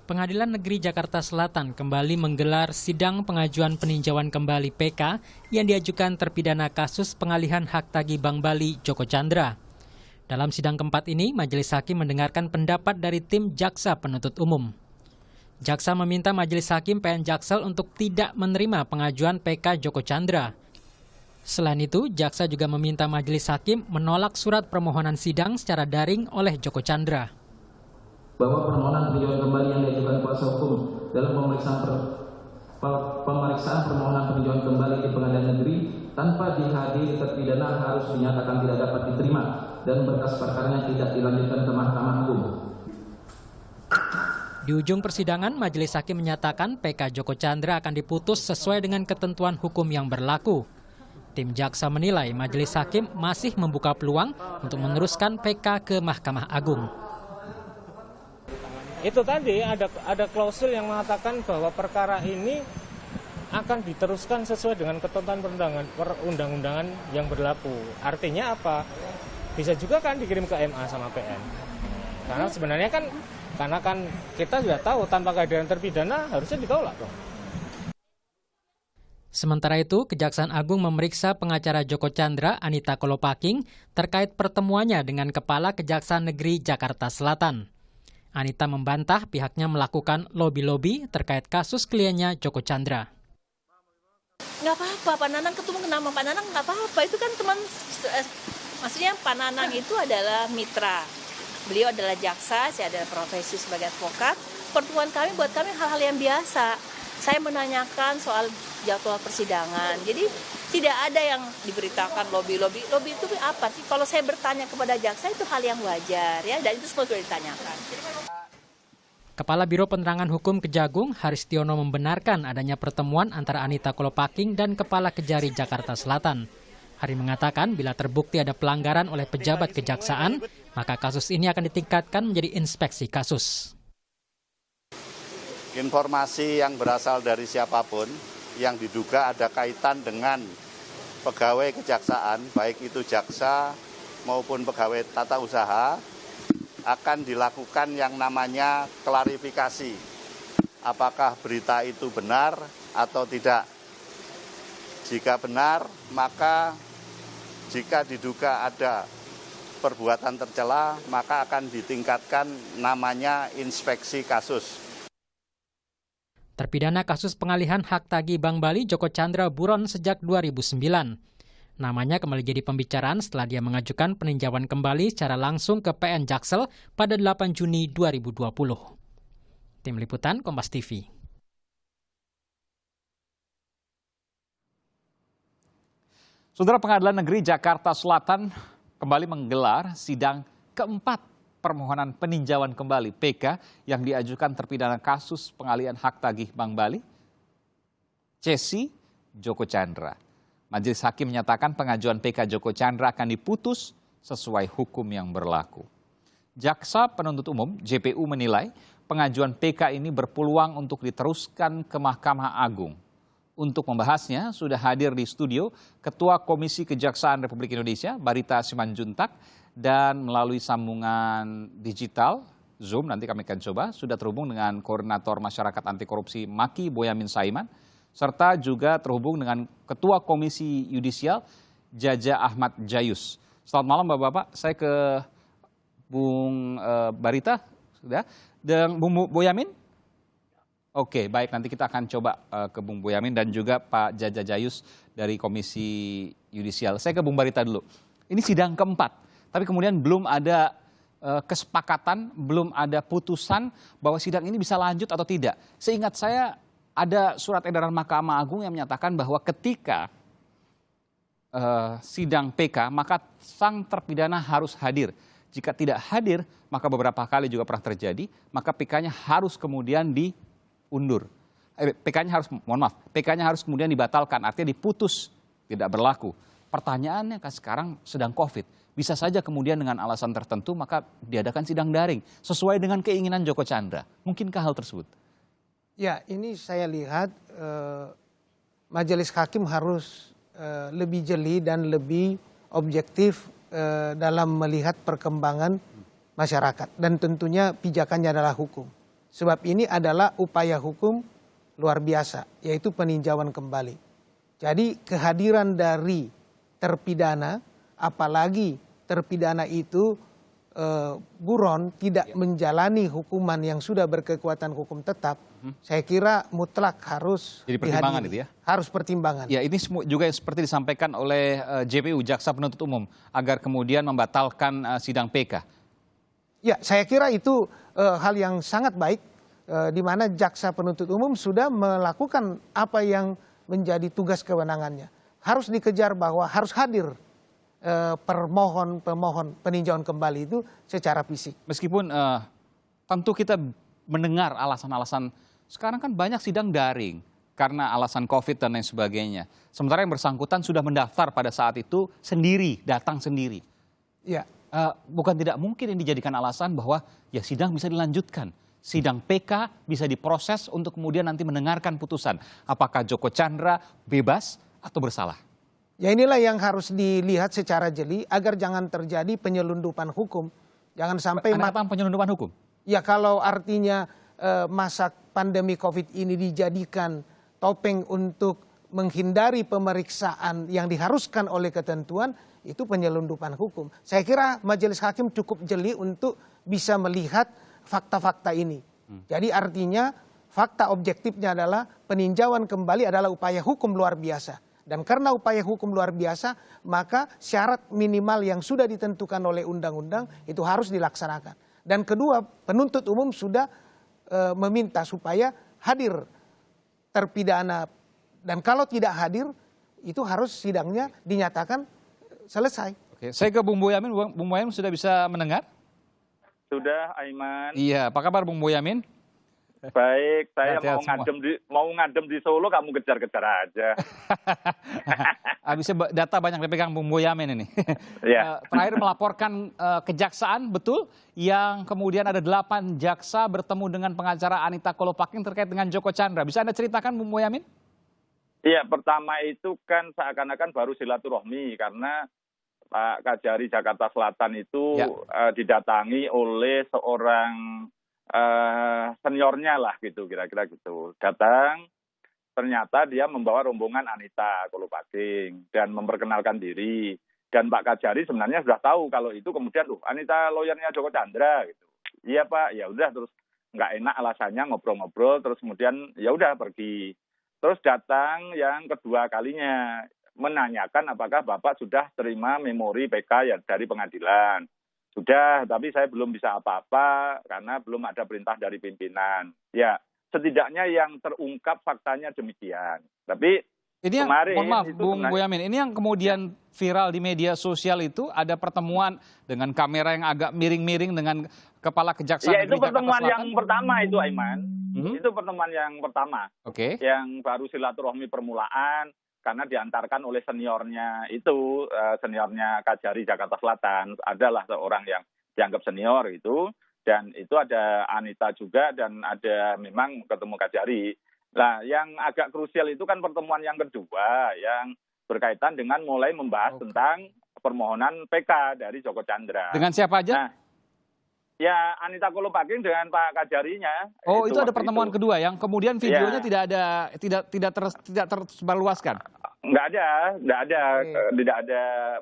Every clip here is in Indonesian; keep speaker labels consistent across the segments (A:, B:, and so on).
A: Pengadilan Negeri Jakarta Selatan kembali menggelar sidang pengajuan peninjauan kembali PK yang diajukan terpidana kasus pengalihan hak tagih Bank Bali Joko Chandra. Dalam sidang keempat ini, majelis hakim mendengarkan pendapat dari tim jaksa penuntut umum. Jaksa meminta majelis hakim PN Jaksel untuk tidak menerima pengajuan PK Joko Chandra. Selain itu, jaksa juga meminta majelis hakim menolak surat permohonan sidang secara daring oleh Joko Chandra.
B: Bahwa permohonan peninjauan kembali yang diajukan kuasa hukum dalam pemeriksaan permohonan peninjauan kembali di pengadilan negeri tanpa dihadiri terpidana harus dinyatakan tidak dapat diterima dan berkas perkaranya tidak dilanjutkan ke Mahkamah Agung.
A: Di ujung persidangan, majelis hakim menyatakan PK Joko Chandra akan diputus sesuai dengan ketentuan hukum yang berlaku. Tim jaksa menilai majelis hakim masih membuka peluang untuk meneruskan PK ke Mahkamah Agung.
C: Itu tadi ada klausul yang mengatakan bahwa perkara ini akan diteruskan sesuai dengan ketentuan perundang-undangan yang berlaku. Artinya apa? Bisa juga kan dikirim ke MA sama PN. Karena sebenarnya kan kita sudah tahu tanpa kehadiran terpidana harusnya ditolak dong.
A: Sementara itu, Kejaksaan Agung memeriksa pengacara Joko Chandra, Anita Kolopaking, terkait pertemuannya dengan Kepala Kejaksaan Negeri Jakarta Selatan. Anita membantah pihaknya melakukan lobi-lobi terkait kasus kliennya Joko Chandra.
D: Nggak apa-apa, Pak Nanang ketemu nama Pak Nanang nggak apa-apa. Itu kan teman, maksudnya Pak Nanang itu adalah mitra. Beliau adalah jaksa, saya adalah profesi sebagai advokat. Pertemuan kami buat kami hal-hal yang biasa. Saya menanyakan soal jadwal persidangan. Jadi tidak ada yang diberitakan lobi-lobi. Lobi itu apa sih? Kalau saya bertanya kepada jaksa itu hal yang wajar ya, dan itu semua sudah ditanyakan.
A: Kepala Biro Penerangan Hukum Kejagung, Haristiono, membenarkan adanya pertemuan antara Anita Kolopaking dan Kepala Kejari Jakarta Selatan. Hari mengatakan bila terbukti ada pelanggaran oleh pejabat kejaksaan, maka kasus ini akan ditingkatkan menjadi inspeksi kasus.
E: Informasi yang berasal dari siapapun yang diduga ada kaitan dengan pegawai kejaksaan, baik itu jaksa maupun pegawai tata usaha, akan dilakukan yang namanya klarifikasi. Apakah berita itu benar atau tidak? Jika benar, maka jika diduga ada perbuatan tercela, maka akan ditingkatkan namanya inspeksi kasus.
A: Terpidana kasus pengalihan hak tagih Bank Bali Joko Chandra buron sejak 2009. Namanya kembali jadi pembicaraan setelah dia mengajukan peninjauan kembali secara langsung ke PN Jaksel pada 8 Juni 2020. Tim Liputan Kompas TV.
F: Saudara, Pengadilan Negeri Jakarta Selatan kembali menggelar sidang keempat permohonan peninjauan kembali PK yang diajukan terpidana kasus pengalihan hak tagih Bank Bali, Cesi Joko Chandra. Majelis hakim menyatakan pengajuan PK Joko Chandra akan diputus sesuai hukum yang berlaku. Jaksa penuntut umum JPU menilai pengajuan PK ini berpeluang untuk diteruskan ke Mahkamah Agung. Untuk membahasnya sudah hadir di studio Ketua Komisi Kejaksaan Republik Indonesia Barita Simanjuntak, dan melalui sambungan digital Zoom nanti kami akan coba sudah terhubung dengan Koordinator Masyarakat Anti Korupsi Maki Boyamin Saiman, serta juga terhubung dengan Ketua Komisi Yudisial Jaja Ahmad Jayus. Selamat malam Bapak-Bapak, saya ke Bung Barita sudah, dan Bung Boyamin. Oke, baik, nanti kita akan coba ke Bung Boyamin dan juga Pak Jaja Jayus dari Komisi Yudisial. Saya ke Bung Barita dulu. Ini sidang keempat, tapi kemudian belum ada kesepakatan, belum ada putusan bahwa sidang ini bisa lanjut atau tidak. Seingat saya ada surat edaran Mahkamah Agung yang menyatakan bahwa ketika sidang PK, maka sang terpidana harus hadir. Jika tidak hadir, maka beberapa kali juga pernah terjadi, maka PK-nya harus kemudian diundur. PK-nya harus kemudian dibatalkan, artinya diputus, tidak berlaku. Pertanyaannya kan sekarang sedang COVID, bisa saja kemudian dengan alasan tertentu maka diadakan sidang daring sesuai dengan keinginan Joko Chandra. Mungkinkah hal tersebut?
G: Ya, ini saya lihat majelis hakim harus lebih jeli dan lebih objektif dalam melihat perkembangan masyarakat. Dan tentunya pijakannya adalah hukum. Sebab ini adalah upaya hukum luar biasa, yaitu peninjauan kembali. Jadi kehadiran dari terpidana, apalagi terpidana itu buron tidak menjalani hukuman yang sudah berkekuatan hukum tetap, saya kira mutlak harus
F: jadi pertimbangan
G: dihadiri.
F: itu ya?
G: Harus pertimbangan.
F: Ya, ini juga seperti disampaikan oleh JPU, Jaksa Penuntut Umum, agar kemudian membatalkan sidang PK.
G: Ya, saya kira itu hal yang sangat baik, di mana Jaksa Penuntut Umum sudah melakukan apa yang menjadi tugas kewenangannya. Harus dikejar bahwa harus hadir pemohon peninjauan kembali itu secara fisik.
F: Meskipun tentu kita mendengar alasan-alasan, sekarang kan banyak sidang daring karena alasan COVID dan lain sebagainya. Sementara yang bersangkutan sudah mendaftar pada saat itu sendiri, datang sendiri.
G: Ya.
F: Bukan tidak mungkin ini dijadikan alasan bahwa ya sidang bisa dilanjutkan. Sidang PK bisa diproses untuk kemudian nanti mendengarkan putusan. Apakah Joko Chandra bebas atau bersalah?
G: Ya, inilah yang harus dilihat secara jeli agar jangan terjadi penyelundupan hukum. Jangan sampai
F: penyelundupan hukum.
G: Ya, kalau artinya masa pandemi COVID ini dijadikan topeng untuk menghindari pemeriksaan yang diharuskan oleh ketentuan, itu penyelundupan hukum. Saya kira majelis hakim cukup jeli untuk bisa melihat fakta-fakta ini. Jadi artinya fakta objektifnya adalah peninjauan kembali adalah upaya hukum luar biasa. Dan karena upaya hukum luar biasa, maka syarat minimal yang sudah ditentukan oleh undang-undang itu harus dilaksanakan. Dan kedua, penuntut umum sudah meminta supaya hadir terpidana. Dan kalau tidak hadir, itu harus sidangnya dinyatakan selesai.
F: Oke, saya ke Bung Boyamin. Bung Boyamin sudah bisa mendengar?
H: Sudah, Aiman.
F: Iya, apa kabar Bung Boyamin?
H: Baik, saya
F: Sehat-sehat
H: mau ngadem di Solo, kamu kejar-kejar aja.
F: Habisnya data banyak dipegang Bung Boyamin ini.
H: Ya.
F: Terakhir melaporkan kejaksaan, betul, yang kemudian ada 8 jaksa bertemu dengan pengacara Anita Kolopaking terkait dengan Joko Chandra. Bisa Anda ceritakan Bung Boyamin?
H: Iya, pertama itu kan seakan-akan baru silaturahmi karena Pak Kajari Jakarta Selatan itu didatangi oleh seorang seniornya lah gitu, kira-kira gitu. Datang, ternyata dia membawa rombongan Anita Kolopaking dan memperkenalkan diri. Dan Pak Kajari sebenarnya sudah tahu kalau itu, kemudian Anita lawyernya Joko Chandra gitu. Iya Pak, ya udah, terus nggak enak alasannya, ngobrol-ngobrol, terus kemudian ya udah pergi. Terus datang yang kedua kalinya menanyakan apakah Bapak sudah terima memori PK ya dari pengadilan. Sudah, tapi saya belum bisa apa-apa karena belum ada perintah dari pimpinan. Ya, setidaknya yang terungkap faktanya demikian. Tapi
F: ini yang,
H: kemarin,
F: mohon maaf Bung Boyamin, ini yang kemudian viral di media sosial itu ada pertemuan dengan kamera yang agak miring-miring dengan Kepala Kejaksaan
H: ya, itu
F: Negeri
H: pertemuan
F: Jakarta
H: yang pertama itu, Aiman. Itu pertemuan yang pertama.
F: Oke.
H: Yang baru silaturahmi permulaan. Karena diantarkan oleh seniornya itu, seniornya Kajari Jakarta Selatan, adalah seorang yang dianggap senior itu, dan itu ada Anita juga, dan ada memang ketemu Kajari. Nah, yang agak krusial itu kan pertemuan yang kedua, yang berkaitan dengan mulai membahas tentang permohonan PK dari Joko Chandra.
F: Dengan siapa aja?
H: Nah, ya Anita Kolopaking dengan Pak Kajarinya.
F: Oh, itu ada pertemuan kedua yang kemudian videonya tidak tersebarluaskan.
H: Tidak ada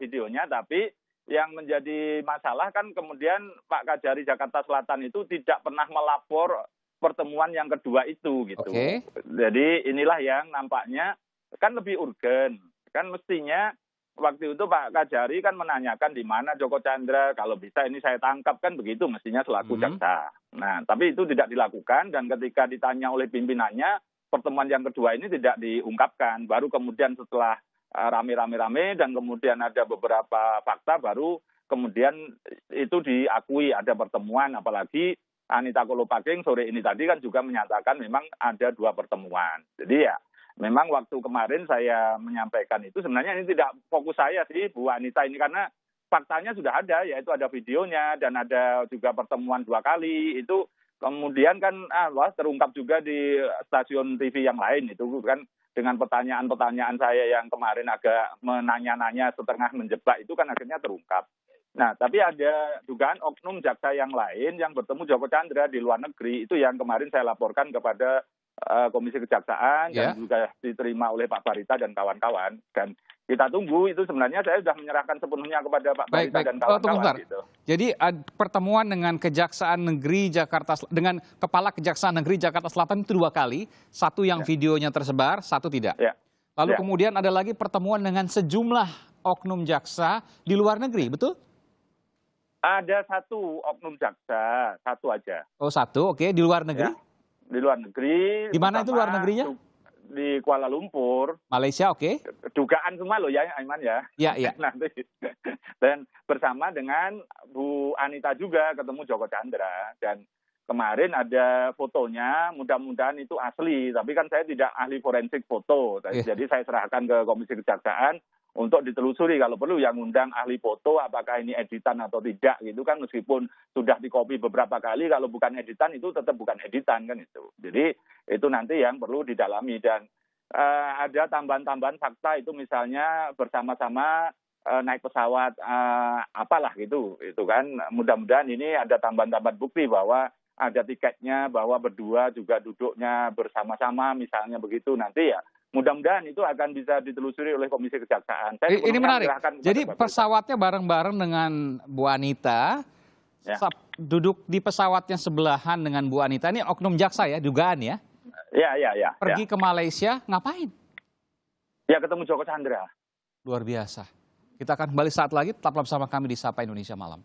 H: videonya, tapi yang menjadi masalah kan kemudian Pak Kajari Jakarta Selatan itu tidak pernah melapor pertemuan yang kedua itu gitu. Jadi inilah yang nampaknya kan lebih urgen. Kan mestinya waktu itu Pak Kajari kan menanyakan di mana Joko Chandra, kalau bisa ini saya tangkap, kan begitu mestinya selaku jaksa. Nah, tapi itu tidak dilakukan, dan ketika ditanya oleh pimpinannya, pertemuan yang kedua ini tidak diungkapkan. Baru kemudian setelah rame-rame dan kemudian ada beberapa fakta, baru kemudian itu diakui ada pertemuan, apalagi Anita Kolopaking sore ini tadi kan juga menyatakan memang ada 2 pertemuan. Jadi ya, memang waktu kemarin saya menyampaikan itu sebenarnya ini tidak fokus saya sih Bu Anita ini, karena faktanya sudah ada, yaitu ada videonya dan ada juga pertemuan 2 kali itu, kemudian kan terungkap juga di stasiun TV yang lain itu kan, dengan pertanyaan-pertanyaan saya yang kemarin agak menanya-nanya setengah menjebak itu kan akhirnya terungkap. Nah, tapi ada dugaan oknum jaksa yang lain yang bertemu Joko Chandra di luar negeri, itu yang kemarin saya laporkan kepada Komisi Kejaksaan dan juga diterima oleh Pak Barita dan kawan-kawan. Dan kita tunggu, itu sebenarnya saya sudah menyerahkan sepenuhnya kepada Pak Barita dan kawan-kawan. Gitu.
F: Jadi pertemuan dengan Kejaksaan Negeri Jakarta, dengan Kepala Kejaksaan Negeri Jakarta Selatan itu 2 kali, satu yang videonya tersebar, satu tidak. Lalu kemudian ada lagi pertemuan dengan sejumlah oknum jaksa di luar negeri, betul?
H: Ada satu oknum jaksa, satu aja.
F: Oh, satu, oke. Di luar negeri?
H: Ya, di luar negeri.
F: Di mana itu luar negerinya?
H: Di Kuala Lumpur.
F: Malaysia, oke.
H: Dugaan semua loh ya, Aiman ya.
F: Iya.
H: Nanti. Dan bersama dengan Bu Anita juga ketemu Joko Chandra. Dan kemarin ada fotonya, mudah-mudahan itu asli. Tapi kan saya tidak ahli forensik foto. Jadi saya serahkan ke Komisi Kejaksaan untuk ditelusuri kalau perlu yang undang ahli foto apakah ini editan atau tidak gitu kan, meskipun sudah dikopi beberapa kali, kalau bukan editan itu tetap bukan editan kan itu. Jadi itu nanti yang perlu didalami dan ada tambahan-tambahan fakta itu misalnya bersama-sama naik pesawat apalah gitu itu kan, mudah-mudahan ini ada tambahan-tambahan bukti bahwa ada tiketnya, bahwa berdua juga duduknya bersama-sama misalnya begitu, nanti ya mudah-mudahan itu akan bisa ditelusuri oleh Komisi Kejaksaan.
F: Ini menarik. Jadi pesawatnya bareng-bareng dengan Bu Anita, duduk di pesawatnya sebelahan dengan Bu Anita. Ini oknum jaksa ya, dugaan ya?
H: Ya.
F: Pergi ke Malaysia, ngapain?
H: Ya ketemu Joko Chandra.
F: Luar biasa. Kita akan kembali saat lagi, tetaplah bersama kami di Sapa Indonesia Malam.